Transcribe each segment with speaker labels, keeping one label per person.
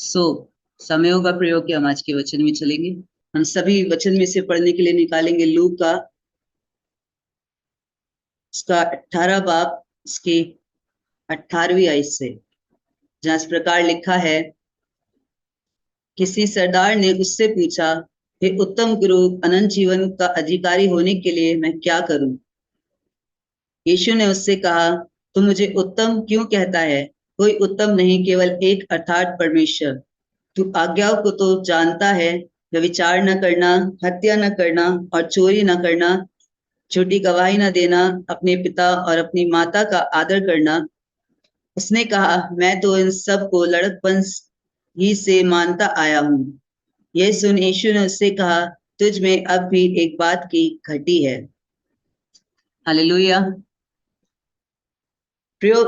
Speaker 1: सो समयों का प्रयोग के हम आज के वचन में चलेंगे। हम सभी वचन में से पढ़ने के लिए निकालेंगे लूक का उसका 18 बाब इसके 18वीं आयत से, जहां इस प्रकार लिखा है। किसी सरदार ने उससे पूछा, हे उत्तम गुरु, अनंत जीवन का अधिकारी होने के लिए मैं क्या करूं? यीशु ने उससे कहा, तू मुझे उत्तम क्यों कहता है? कोई उत्तम नहीं, केवल एक, अर्थात परमेश्वर। तू आज्ञाओं को तो जानता है, व्यभिचार न करना, हत्या न करना और चोरी न करना, झूठी गवाही न देना, अपने पिता और अपनी माता का आदर करना। उसने कहा, मैं तो इन सब को लड़कपन ही से मानता आया हूँ। यह सुन यीशु ने उससे कहा, तुझ में अब भी एक बात की घटी है। हालेलुया। प्रियो,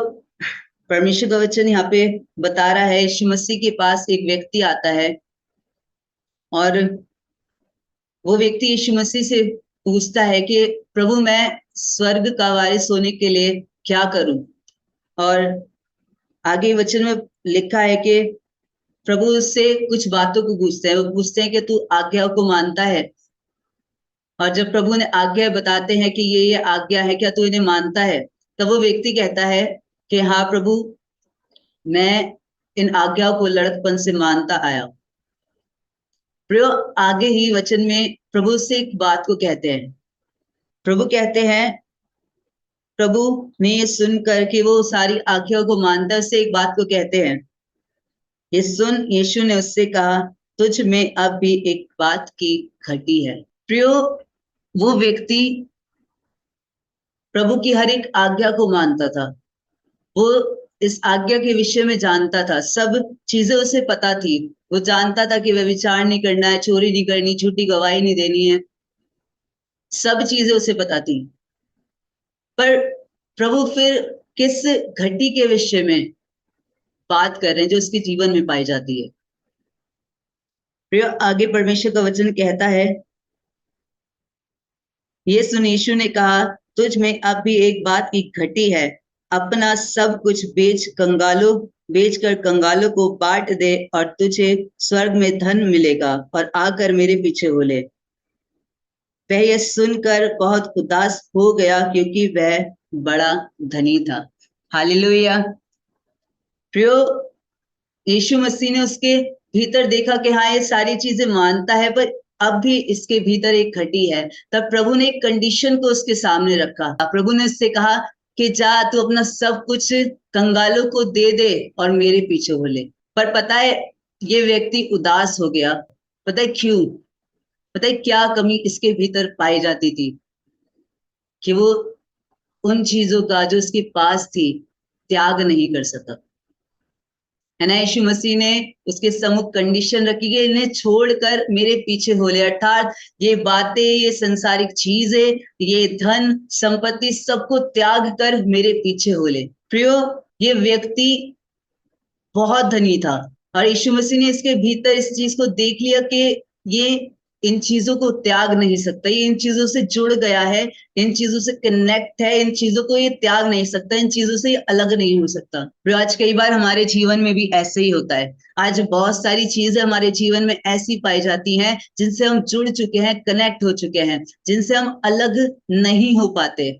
Speaker 1: परमेश्वर का वचन यहाँ पे बता रहा है, यीशु मसीह के पास एक व्यक्ति आता है और वो व्यक्ति यीशु मसीह से पूछता है कि प्रभु, मैं स्वर्ग का वारिस होने के लिए क्या करूं? और आगे वचन में लिखा है कि प्रभु उससे कुछ बातों को पूछते हैं। वो पूछते हैं कि तू आज्ञा को मानता है? और जब प्रभु ने आज्ञा बताते हैं कि ये आज्ञा है, क्या तू इन्हें मानता है? तब वो व्यक्ति कहता है कि हाँ प्रभु, मैं इन आज्ञाओं को लड़कपन से मानता आया। प्रभु आगे ही वचन में प्रभु से एक बात को कहते हैं। प्रभु कहते हैं, प्रभु ने ये सुनकर कि वो सारी आज्ञाओं को मानता है, उससे एक बात को कहते हैं। ये सुन यीशु ने उससे कहा, तुझ में अब भी एक बात की घटी है। प्रियो, वो व्यक्ति प्रभु की हर एक आज्ञा को मानता था। वो इस आज्ञा के विषय में जानता था, सब चीजें उसे पता थी। वो जानता था कि व्यभिचार नहीं करना है, चोरी नहीं करनी, झूठी गवाही नहीं देनी है, सब चीजें उसे पता थी। पर प्रभु फिर किस घटी के विषय में बात कर रहे हैं जो उसके जीवन में पाई जाती है? फिर आगे परमेश्वर का वचन कहता है, ये सुन यीशु ने कहा, तुझ में अब भी एक बात की घटी है। अपना सब कुछ बेच कर कंगालों को बांट दे और तुझे स्वर्ग में धन मिलेगा, और आकर मेरे पीछे हो ले। वह यह सुनकर बहुत उदास हो गया, क्योंकि वह बड़ा धनी था। हालेलुया। प्रियो, यीशु मसीह ने उसके भीतर देखा कि हाँ, ये सारी चीजें मानता है, पर अब भी इसके भीतर एक घटी है। तब प्रभु ने एक कंडीशन को उसके सामने रखा। प्रभु ने उससे कहा कि जा, तू अपना सब कुछ कंगालों को दे दे और मेरे पीछे हो ले। पर पता है, ये व्यक्ति उदास हो गया। पता है क्यों? पता है क्या कमी इसके भीतर पाई जाती थी? कि वो उन चीजों का जो उसके पास थी त्याग नहीं कर सका। है ना? यीशु मसीह ने उसके सम्मुख कंडीशन रखी कि इन्हें छोड़कर मेरे पीछे हो ले। अर्थात ये बातें, ये संसारिक चीजें, ये धन संपत्ति, सबको त्याग कर मेरे पीछे हो ले। प्रियो, ये व्यक्ति बहुत धनी था और यीशु मसीह ने इसके भीतर इस चीज को देख लिया कि ये इन चीजों को त्याग नहीं सकता, ये इन चीजों से जुड़ गया है, इन चीजों से कनेक्ट है, इन चीजों को ये त्याग नहीं सकता, इन चीजों से ये अलग नहीं हो सकता। पर आज कई बार हमारे जीवन में भी ऐसे ही होता है। आज बहुत सारी चीजें हमारे जीवन में ऐसी पाई जाती हैं जिनसे हम जुड़ चुके हैं, कनेक्ट हो चुके हैं, जिनसे हम अलग नहीं हो पाते।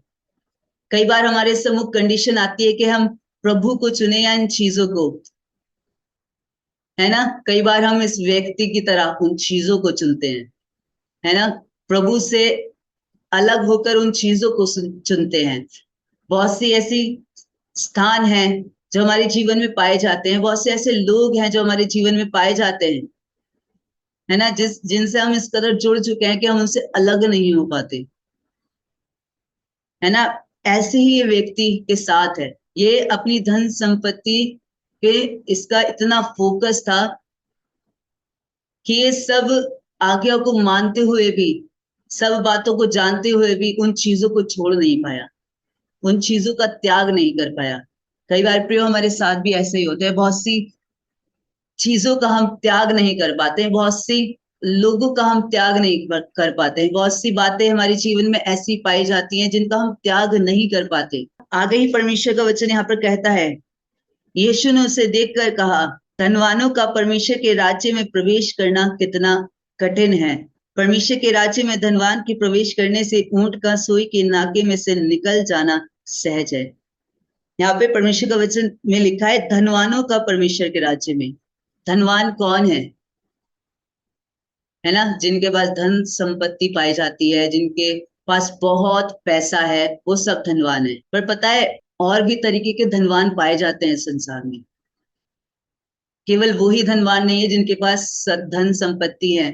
Speaker 1: कई बार हमारे सम्मुख कंडीशन आती है कि हम प्रभु को चुने या इन चीजों को। है ना? कई बार हम इस व्यक्ति की तरह उन चीजों को चुनते हैं। है ना? प्रभु से अलग होकर उन चीजों को चुनते हैं। बहुत सी ऐसी स्थान हैं जो हमारे जीवन में पाए जाते हैं, बहुत से ऐसे लोग हैं जो हमारे जीवन में पाए जाते हैं, है ना, जिनसे हम इस कदर जुड़ चुके हैं कि हम उनसे अलग नहीं हो पाते। है ना? ऐसे ही ये व्यक्ति के साथ है। ये अपनी धन संपत्ति पे इसका इतना फोकस था कि ये सब आज्ञा को मानते हुए भी, सब बातों को जानते हुए भी उन चीजों को छोड़ नहीं पाया, उन चीजों का त्याग नहीं कर पाया। कई बार प्रियो, हमारे साथ भी ऐसे ही होते हैं। बहुत सी चीजों का हम त्याग नहीं कर पाते हैं, बहुत सी लोगों का हम त्याग नहीं कर पाते हैं, बहुत सी बातें हमारे जीवन में ऐसी पाई जाती हैं जिनका हम त्याग नहीं कर पाते। आगे ही परमेश्वर का वचन यहाँ पर कहता है, यीशु ने उसे देखकर कहा, धनवानों का परमेश्वर के राज्य में प्रवेश करना कितना कठिन है। परमेश्वर के राज्य में धनवान के प्रवेश करने से ऊंट का सुई के नाके में से निकल जाना सहज है। यहाँ पे परमेश्वर का वचन में लिखा है धनवानों का परमेश्वर के राज्य में। धनवान कौन है ना? जिनके पास धन संपत्ति पाई जाती है, जिनके पास बहुत पैसा है, वो सब धनवान है। पर पता है और भी तरीके के धनवान पाए जाते हैं संसार में। केवल वो ही धनवान नहीं है जिनके पास धन संपत्ति है,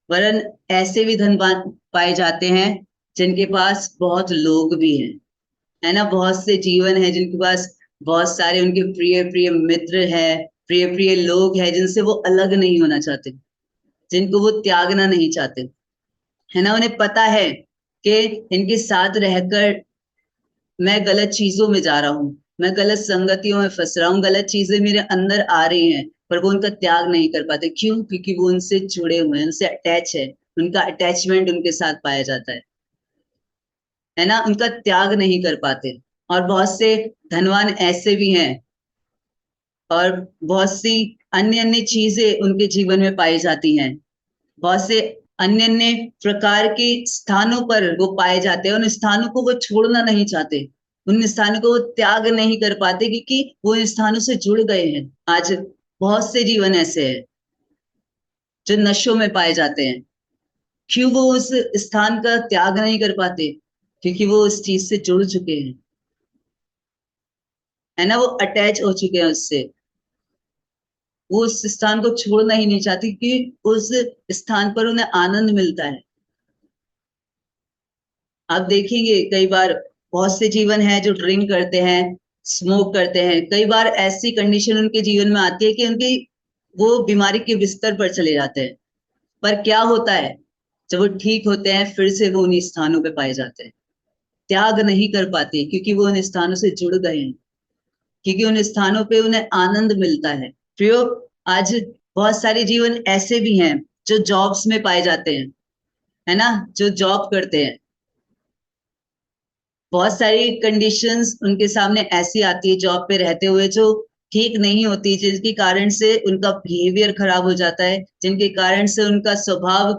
Speaker 1: वरन ऐसे भी धनवान पाए जाते हैं जिनके पास बहुत लोग भी हैं, है ना? बहुत से जीवन है जिनके पास बहुत सारे उनके प्रिय प्रिय मित्र है, प्रिय प्रिय लोग हैं जिनसे वो अलग नहीं होना चाहते, जिनको वो त्यागना नहीं चाहते, है ना? उन्हें पता है कि इनके साथ रहकर मैं गलत चीजों में जा रहा हूँ, मैं गलत संगतियों में फंस रहा हूँ, गलत चीजें मेरे अंदर आ रही हैं, पर वो उनका त्याग नहीं कर पाते। क्यों? क्योंकि वो उनसे जुड़े हुए हैं, उनसे अटैच है, उनका अटैचमेंट उनके साथ पाया जाता है ना? उनका त्याग नहीं कर पाते। और बहुत से धनवान ऐसे भी हैं और बहुत सी अन्य अन्य चीजें उनके जीवन में पाई जाती हैं, बहुत से अन्य अन्य प्रकार के स्थानों पर वो पाए जाते हैं। उन स्थानों को वो छोड़ना नहीं चाहते, उन स्थानों को वो त्याग नहीं कर पाते, क्योंकि वो इन स्थानों से जुड़ गए हैं। आज बहुत से जीवन ऐसे हैं जो नशों में पाए जाते हैं। क्यों वो उस स्थान का त्याग नहीं कर पाते? क्योंकि वो उस चीज से जुड़ चुके हैं, है ना? वो अटैच हो चुके हैं उससे, वो उस स्थान को छोड़ना ही नहीं चाहती, क्योंकि उस स्थान पर उन्हें आनंद मिलता है। आप देखेंगे कई बार बहुत से जीवन है जो ड्रिंक करते हैं, स्मोक करते हैं। कई बार ऐसी कंडीशन उनके जीवन में आती है कि उनकी वो बीमारी के बिस्तर पर चले जाते हैं। पर क्या होता है, जब वो ठीक होते हैं फिर से वो उन्हीं स्थानों पे पाए जाते हैं। त्याग नहीं कर पाते क्योंकि वो उन स्थानों से जुड़ गए हैं, क्योंकि उन स्थानों पे उन्हें आनंद मिलता है। प्रियो, आज बहुत सारे जीवन ऐसे भी हैं जो जॉब्स में पाए जाते हैं, है ना? जो जॉब करते हैं, बहुत सारी कंडीशंस उनके सामने ऐसी आती है जॉब पे रहते हुए जो ठीक नहीं होती, जिनके कारण से उनका बिहेवियर खराब हो जाता है, जिनके कारण से उनका स्वभाव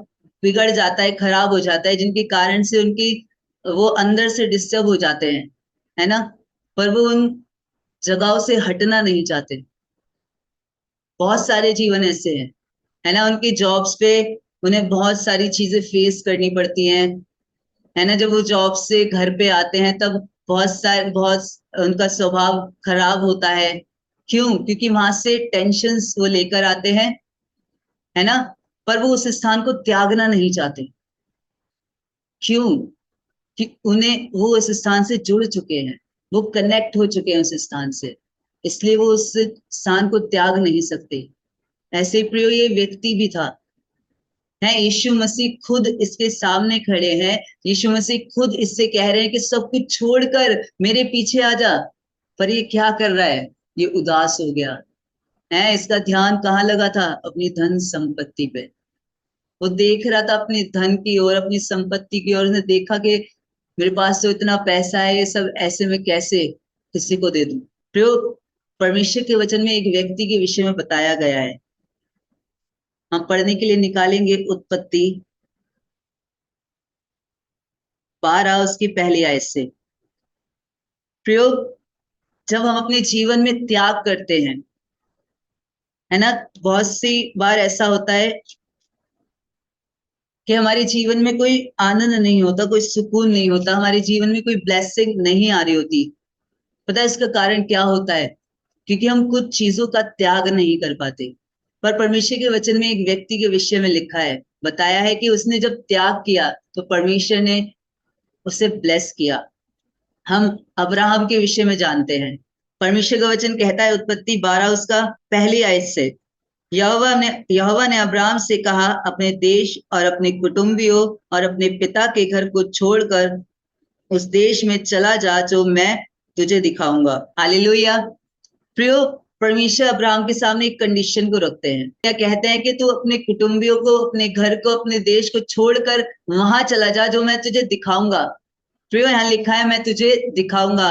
Speaker 1: बिगड़ जाता है, खराब हो जाता है, जिनके कारण से उनकी वो अंदर से डिस्टर्ब हो जाते हैं, है ना? पर वो उन जगहों से हटना नहीं चाहते। बहुत सारे जीवन ऐसे हैं, है ना? उनकी जॉब्स पे उन्हें बहुत सारी चीजें फेस करनी पड़ती हैं, है ना? जब वो जॉब से घर पे आते हैं तब बहुत उनका स्वभाव खराब होता है। क्यों? क्योंकि वहां से टेंशन्स वो लेकर आते हैं, है ना? पर वो उस स्थान को त्यागना नहीं चाहते। क्यों? कि उन्हें वो उस स्थान से जुड़ चुके हैं, वो कनेक्ट हो चुके हैं उस स्थान से, इसलिए वो उस स्थान को त्याग नहीं सकते। ऐसे प्रियो ये व्यक्ति भी था, है? यीशु मसीह खुद इसके सामने खड़े हैं, यीशु मसीह खुद इससे कह रहे हैं कि सब कुछ छोड़कर मेरे पीछे आ जा। पर ये क्या कर रहा है? ये उदास हो गया है। इसका ध्यान कहाँ लगा था? अपनी धन संपत्ति पे। वो देख रहा था अपनी धन की ओर, अपनी संपत्ति की ओर। उसने देखा कि मेरे पास तो इतना पैसा है, ये सब ऐसे में कैसे किसी को दे दूं? प्रयोग परमेश्वर के वचन में एक व्यक्ति के विषय में बताया गया है। हम पढ़ने के लिए निकालेंगे उत्पत्ति 12 उसकी पहली आयत से। प्रयोग जब हम अपने जीवन में त्याग करते हैं, है ना? बहुत सी बार ऐसा होता है कि हमारे जीवन में कोई आनंद नहीं होता, कोई सुकून नहीं होता, हमारे जीवन में कोई ब्लेसिंग नहीं आ रही होती। पता है इसका कारण क्या होता है? क्योंकि हम कुछ चीजों का त्याग नहीं कर पाते। पर परमेश्वर के वचन में एक व्यक्ति के विषय में लिखा है, बताया है कि उसने जब त्याग किया तो परमेश्वर ने उसे ब्लेस किया। हम अब्राहम के विषय में जानते हैं। परमेश्वर का वचन कहता है उत्पत्ति 12 उसका पहली आयत से, यहोवा ने अब्राहम से कहा, अपने देश और अपने कुटुंबियों और अपने पिता के घर को छोड़कर उस देश में चला जा जो मैं तुझे दिखाऊंगा। हालेलुया। प्रियो, परमेश्वर अब्राहम के सामने एक कंडीशन को रखते हैं। क्या कहते हैं कि तू अपने कुटुंबियों को, अपने घर को, अपने देश को छोड़कर वहां चला जा जो मैं तुझे दिखाऊंगा। प्रियो, यहाँ लिखा है मैं तुझे दिखाऊंगा,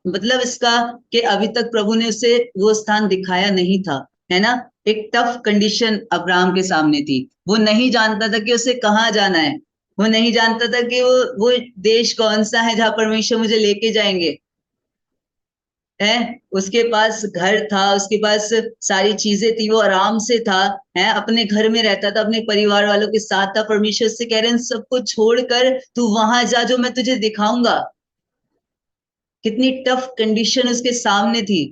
Speaker 1: मतलब इसका कि अभी तक प्रभु ने उसे वो स्थान दिखाया नहीं था। है ना। एक टफ कंडीशन अब्राहम के सामने थी। वो नहीं जानता था कि उसे कहाँ जाना है। वो नहीं जानता था कि वो देश कौन सा है जहां परमेश्वर मुझे लेके जाएंगे। है, उसके पास घर था, उसके पास सारी चीजें थी, वो आराम से था, है, अपने घर में रहता था, अपने परिवार वालों के साथ था। परमेश्वर से कह रहे हैं सबको छोड़कर तू वहां जा जो मैं तुझे दिखाऊंगा। कितनी टफ कंडीशन उसके सामने थी,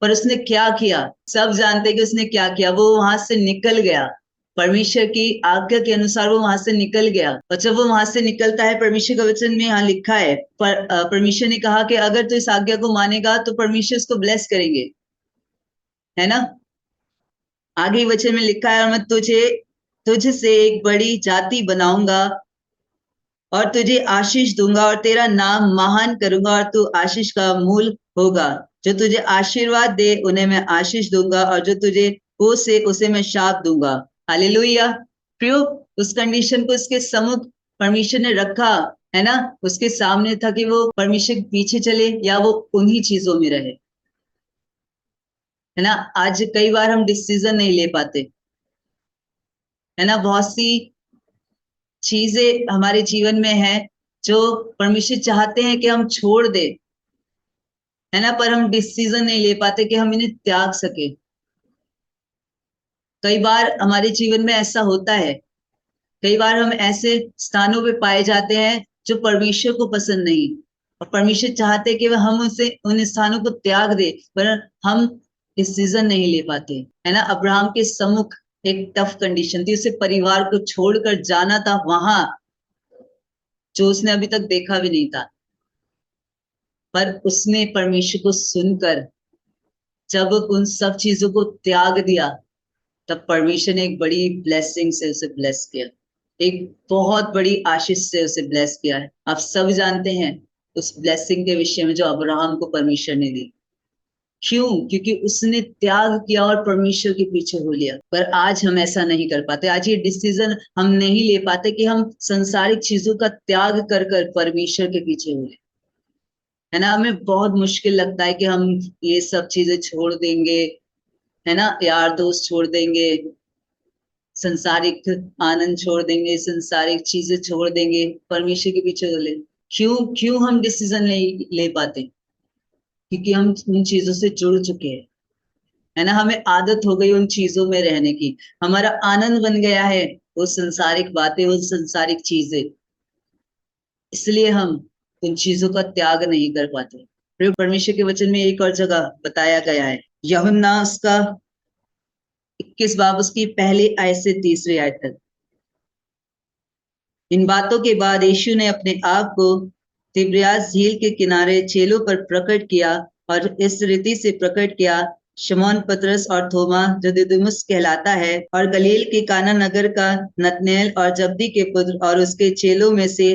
Speaker 1: पर उसने क्या किया? सब जानते हैं कि उसने क्या किया। वो वहां से निकल गया, परमेश्वर की आज्ञा के अनुसार वो वहां से निकल गया। और जब वो वहां से निकलता है, परमेश्वर का वचन में यहाँ लिखा है, परमेश्वर ने कहा कि अगर तू इस आज्ञा को मानेगा तो परमेश्वर उसको ब्लेस करेंगे, है ना। आगे वचन में लिखा है, और मैं तुझसे एक बड़ी जाति बनाऊंगा और तुझे आशीष दूंगा और तेरा नाम महान करूंगा और तू आशीष का मूल होगा। जो तुझे आशीर्वाद दे उन्हें मैं आशीष दूंगा और जो तुझे कोसे उसे मैं शाप दूंगा। हालेलुया। प्रियो, उस कंडीशन को उसके सम्मुख परमेश्वर ने रखा, है ना। उसके सामने था कि वो परमेश्वर के पीछे चले या वो उन्हीं चीजों में रहे, है ना। आज कई बार हम डिसीजन नहीं ले पाते, है ना। बहुत सी चीजें हमारे जीवन में है जो परमेश्वर चाहते हैं कि हम छोड़ दे, है ना, पर हम डिसीजन नहीं ले पाते कि हम इन्हें त्याग सके। कई बार हमारे जीवन में ऐसा होता है, कई बार हम ऐसे स्थानों पे पाए जाते हैं जो परमेश्वर को पसंद नहीं, और परमेश्वर चाहते हैं कि वह हम उसे उन स्थानों को त्याग दे, पर हम डिसीजन नहीं ले पाते, है ना। अब्राहम के सम्मुख एक टफ कंडीशन थी, उसे परिवार को छोड़कर जाना था वहां जो उसने अभी तक देखा भी नहीं था। पर उसने परमेश्वर को सुनकर जब उन सब चीजों को त्याग दिया, तब परमेश्वर ने एक बड़ी ब्लेसिंग से उसे ब्लेस किया, एक बहुत बड़ी आशीष से उसे ब्लेस किया है। आप सब जानते हैं उस ब्लेसिंग के विषय में जो अब्राहम को परमेश्वर ने दी। क्यों? क्योंकि उसने त्याग किया और परमेश्वर के पीछे हो लिया। पर आज हम ऐसा नहीं कर पाते। आज ये डिसीजन हम नहीं ले पाते कि हम संसारिक चीजों का त्याग कर कर परमेश्वर के पीछे हो ले, है ना। हमें बहुत मुश्किल लगता है कि हम ये सब चीजें छोड़ देंगे, है ना, यार दोस्त छोड़ देंगे, संसारिक आनंद छोड़ देंगे, संसारिक चीजें छोड़ देंगे, परमेश्वर के पीछे हो ले। क्यों क्यों हम डिसीजन नहीं ले पाते? क्योंकि हम उन चीजों से जुड़ चुके हैं, है ना। हमें आदत हो गई उन चीजों में रहने की, हमारा आनंद बन गया है वो संसारिक बातें, वो संसारिक चीजें, इसलिए हम उन चीजों का त्याग नहीं कर पाते। फिर परमेश्वर के वचन में एक और जगह बताया गया है, यूहन्ना उसका 21 बाब उसकी पहली आयत से तीसरी आयत तक। इन बातों के बाद यीशु ने अपने आप को तिब्रियास झील के किनारे चेलों पर प्रकट किया और इस रीति से प्रकट किया, शमौन पतरस और थोमा जो दिदुमुस कहलाता है और गलील के काना नगर का नतनेल और जब्दी के पुत्र और उसके चेलों में से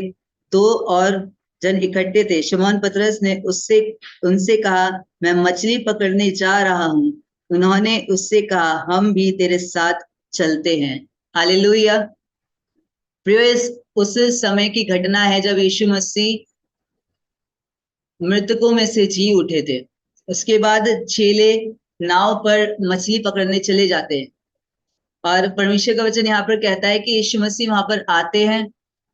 Speaker 1: दो और जन इकट्ठे थे। शमौन पतरस ने उससे उनसे कहा, मैं मछली पकड़ने जा रहा हूँ। उन्होंने उससे कहा, हम भी तेरे साथ चलते हैं। हालेलुया। प्रिय, उस समय की घटना है जब यीशु मसीह मृतकों में से जी उठे थे। उसके बाद चेले नाव पर मछली पकड़ने चले जाते हैं, और परमेश्वर का वचन यहाँ पर कहता है कि यीशु मसीह वहां पर आते हैं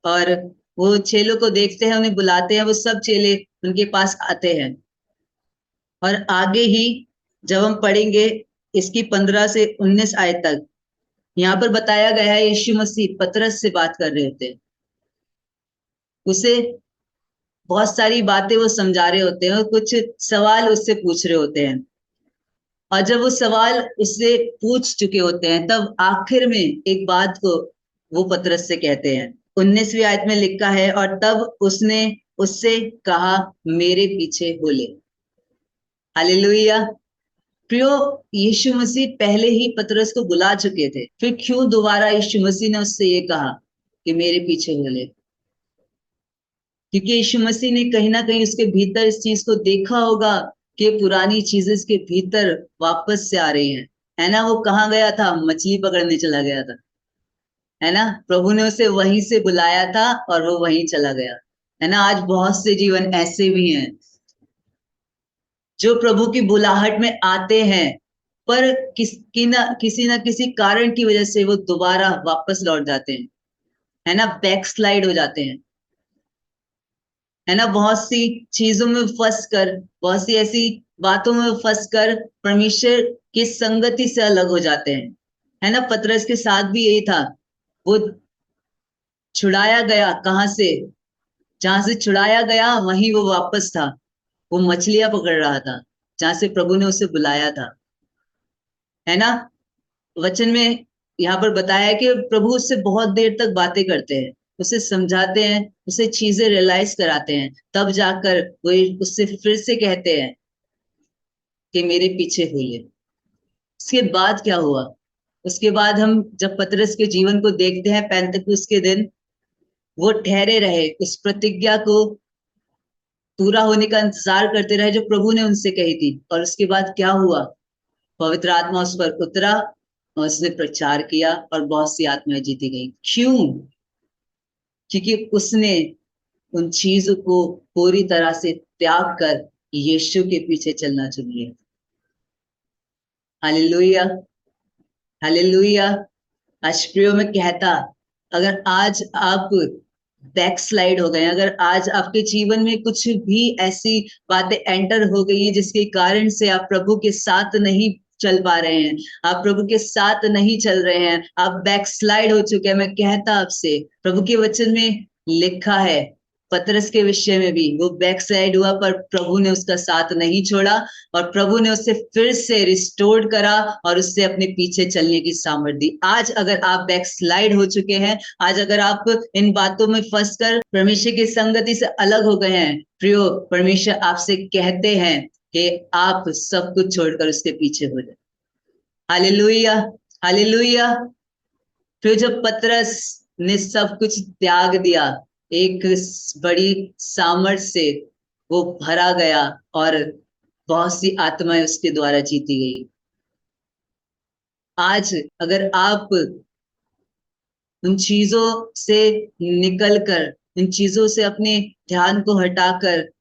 Speaker 1: और वो चेलों को देखते हैं, उन्हें बुलाते हैं, वो सब चेले उनके पास आते हैं। और आगे ही जब हम पढ़ेंगे इसकी 15 से 19 आयत तक, यहाँ पर बताया गया है यीशु मसीह पतरस से बात कर रहे होते हैं, उसे बहुत सारी बातें वो समझा रहे होते हैं और कुछ सवाल उससे पूछ रहे होते हैं। और जब वो सवाल उससे पूछ चुके होते हैं, तब आखिर में एक बात को वो पतरस से कहते हैं। 19वीं आयत में लिखा है, और तब उसने उससे कहा, मेरे पीछे हो ले। हालेलुया। प्रियो, यीशु मसीह पहले ही पतरस को बुला चुके थे, फिर क्यों दोबारा यीशु मसीह ने उससे ये कहा कि मेरे पीछे हो ले? क्योंकि यीशु मसीह ने कहीं ना कहीं उसके भीतर इस चीज को देखा होगा कि पुरानी चीजें इसके भीतर वापस से आ रही हैं, है ना। वो कहाँ गया था? मछली पकड़ने चला गया था, है ना। प्रभु ने उसे वहीं से बुलाया था और वो वहीं चला गया, है ना। आज बहुत से जीवन ऐसे भी हैं जो प्रभु की बुलाहट में आते हैं, पर किसी ना किसी कारण की वजह से वो दोबारा वापस लौट जाते हैं, है ना, बैक स्लाइड हो जाते हैं, है ना, बहुत सी चीजों में फंस कर, बहुत सी ऐसी बातों में फंस कर परमेश्वर की संगति से अलग हो जाते हैं, है ना। पतरस के साथ भी यही था। वो छुड़ाया गया कहाँ से, जहां से छुड़ाया गया वहीं वो वापस था। वो मछलियां पकड़ रहा था जहां से प्रभु ने उसे बुलाया था, है ना। वचन में यहाँ पर बताया है कि प्रभु उससे बहुत देर तक बातें करते हैं, उसे समझाते हैं, उसे चीजें रियलाइज कराते हैं, तब जाकर वो उससे फिर से कहते हैं कि मेरे पीछे हो ले। उसके बाद क्या हुआ? उसके बाद हम जब पतरस के जीवन को देखते हैं, पैंतकुस के दिन वो ठहरे रहे, उस प्रतिज्ञा को पूरा होने का इंतजार करते रहे जो प्रभु ने उनसे कही थी। और उसके बाद क्या हुआ? पवित्र आत्मा उस पर उतरा और उसने प्रचार किया और बहुत सी आत्माएं जीती गई। क्यों? क्योंकि उसने उन चीजों को पूरी तरह से त्याग कर यीशु के पीछे चलना चुन लिया। Hallelujah, hallelujah. आज प्रियो में कहता, अगर आज आप बैकस्लाइड हो गए, अगर आज आपके जीवन में कुछ भी ऐसी बातें एंटर हो गई हैं जिसके कारण से आप प्रभु के साथ नहीं चल पा रहे हैं, आप प्रभु के साथ नहीं चल रहे हैं, आप बैकस्लाइड हो चुके हैं, मैं कहता आपसे, प्रभु के वचन में लिखा है, पतरस के विषय में भी, वो बैकस्लाइड हुआ पर प्रभु ने उसका साथ नहीं छोड़ा और प्रभु ने उसे फिर से रिस्टोर्ड करा और उससे अपने पीछे चलने की सामर्थ्य दी। आज अगर आप बैकस्लाइड हो चुके हैं, आज अगर आप इन बातों में फंसकर परमेश्वर की संगति से अलग हो गए हैं, प्रियो, परमेश्वर आपसे कहते हैं कि आप सब कुछ छोड़कर उसके पीछे हो जाए। Hallelujah, hallelujah. फिर जब पतरस ने सब कुछ त्याग दिया, एक बड़ी सामर्थ से वो भरा गया और बहुत सी आत्माएं उसके द्वारा जीती गई। आज अगर आप उन चीजों से निकलकर, इन चीजों से अपने ध्यान को हटाकर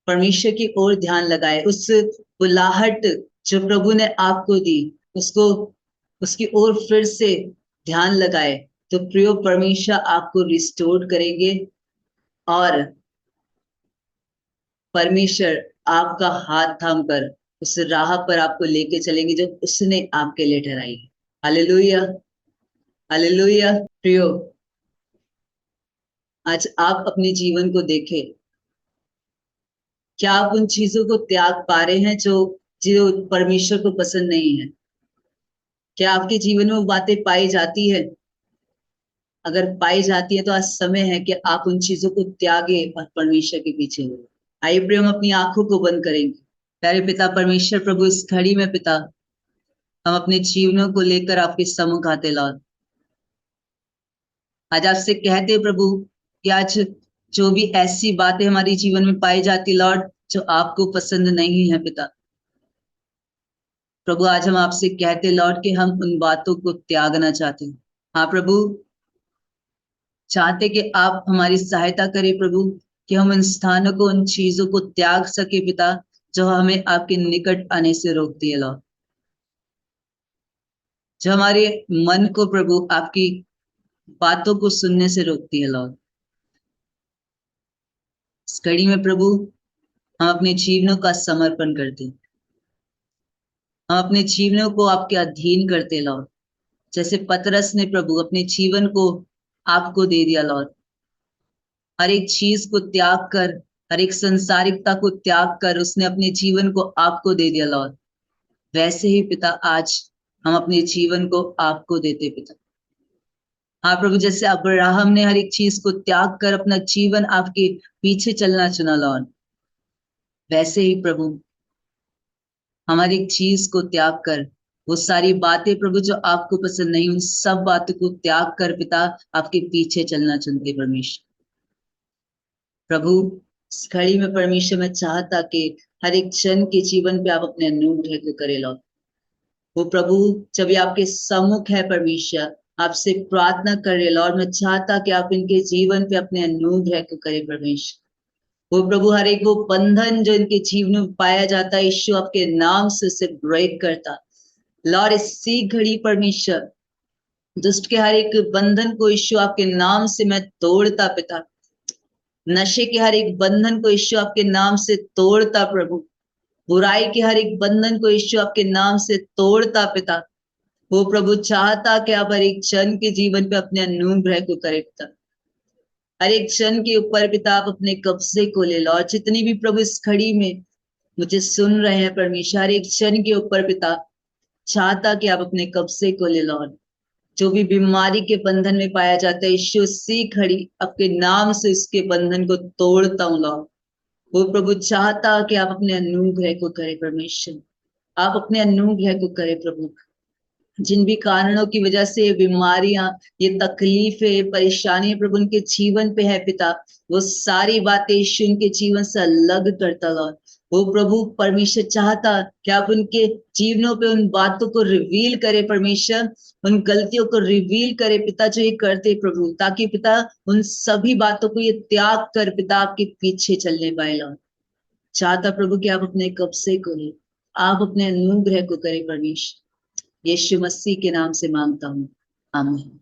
Speaker 1: परमेश्वर की ओर ध्यान लगाए, उस बुलाहट जो प्रभु ने आपको दी, उसको, उसकी ओर फिर से ध्यान लगाए, तो प्रियो, परमेश्वर आपको रिस्टोर करेंगे और परमेश्वर आपका हाथ थाम कर उस राह पर आपको लेके चलेंगे जो उसने आपके लिए ठहराई है। Hallelujah, hallelujah. प्रियो, आज आप अपने जीवन को देखें, क्या आप उन चीजों को त्याग पा रहे हैं जो जो परमेश्वर को पसंद नहीं है? क्या आपके जीवन में वो बातें पाई जाती है? अगर पाई जाती है तो आज समय है कि आप उन चीजों को त्यागे और परमेश्वर के पीछे हो। आइए प्रिय, हम अपनी आंखों को बंद करेंगे। प्यारे पिता परमेश्वर, प्रभु, इस घड़ी में पिता, हम अपने जीवनों को लेकर आपके सम्मुख आते लॉर्ड। आज आपसे कहते प्रभु कि आज जो भी ऐसी बातें हमारे जीवन में पाई जाती लॉर्ड जो आपको पसंद नहीं है पिता, प्रभु, आज हम आपसे कहते लॉर्ड कि हम उन बातों को त्यागना चाहते हैं। हाँ प्रभु, चाहते कि आप हमारी सहायता करें प्रभु, कि हम उन स्थानों को, उन चीजों को त्याग सके पिता जो हमें आपके निकट आने से रोकती है लॉर्ड, जो हमारे मन को प्रभु आपकी बातों को सुनने से रोकती है लॉर्ड। इस घड़ी में प्रभु हम अपने जीवनों का समर्पण करते हैं, हम अपने जीवनों को आपके अधीन करते लॉर्ड, जैसे पतरस ने प्रभु अपने जीवन को आपको दे दिया लॉर्ड। हर एक चीज को त्याग कर, हर एक संसारिकता को त्याग कर उसने अपने जीवन को आपको दे दिया लॉर्ड। वैसे ही पिता आज हम अपने जीवन को आपको देते पिता। हाँ प्रभु, जैसे अब्राहम ने हर एक चीज को त्याग कर अपना जीवन आपके पीछे चलना चुना लॉर्ड, वैसे ही प्रभु हम हर एक चीज को त्याग कर, वो सारी बातें प्रभु जो आपको पसंद नहीं, उन सब बातों को त्याग कर पिता आपके पीछे चलना चुनते परमेश्वर। प्रभु, इस घड़ी में परमेश्वर मैं चाहता कि हर एक जन के जीवन पे आप अपने अनुग्रह को करे लॉर्ड। वो प्रभु, जब ये आपके सम्मुख है परमेश्वर, आपसे प्रार्थना कर रहे लॉर्ड, मैं चाहता कि आप इनके जीवन पे अपने अनुग्रह को करें परमेश्वर। वो प्रभु हर एक वो बंधन जो इनके जीवन में पाया जाता है, यीशु आपके नाम से उसे ब्रेक करता। लॉर्ड, इसी घड़ी परमेश्वर दुष्ट के हर एक बंधन को यीशु आपके नाम से मैं तोड़ता पिता। नशे के हर एक बंधन को यीशु आपके नाम से तोड़ता प्रभु। बुराई के हर एक बंधन को यीशु आपके नाम से तोड़ता पिता। वो प्रभु चाहता कि आप हर एक जन के जीवन पे अपने अनुग्रह को करे पिता। हर एक जन के ऊपर पिता आप अपने कब्जे को ले लो। और जितनी भी प्रभु इस घड़ी में मुझे सुन रहे हैं परमेश्वर, हर एक जन के ऊपर पिता चाहता कि आप अपने कब्जे को ले लो। जो भी बीमारी के बंधन में पाया जाता है, यीशु उसी घड़ी आपके नाम से उसके बंधन को तोड़ता हूँ लॉर्ड। वो प्रभु चाहता कि आप अपने अनुग्रह को करें परमेश्वर, आप अपने अनुग्रह को करें प्रभु। जिन भी कारणों की वजह से ये बीमारियां, ये तकलीफें, ये परेशानियां प्रभु उनके जीवन पे है पिता, वो सारी बातें यीशु उनके जीवन से अलग करता लॉर्ड। वो प्रभु परमेश्वर चाहता कि आप उनके जीवनों पे उन बातों को रिवील करे परमेश्वर, उन गलतियों को रिवील करे पिता जो ये करते प्रभु, ताकि पिता उन सभी बातों को ये त्याग कर पिता आपके पीछे चलने पाए लॉर्ड। चाहता प्रभु कि आप अपने कब्जे को ले, आप अपने अनुग्रह को करें परमेश्वर। यीशु मसीह के नाम से मांगता हूँ, आमीन।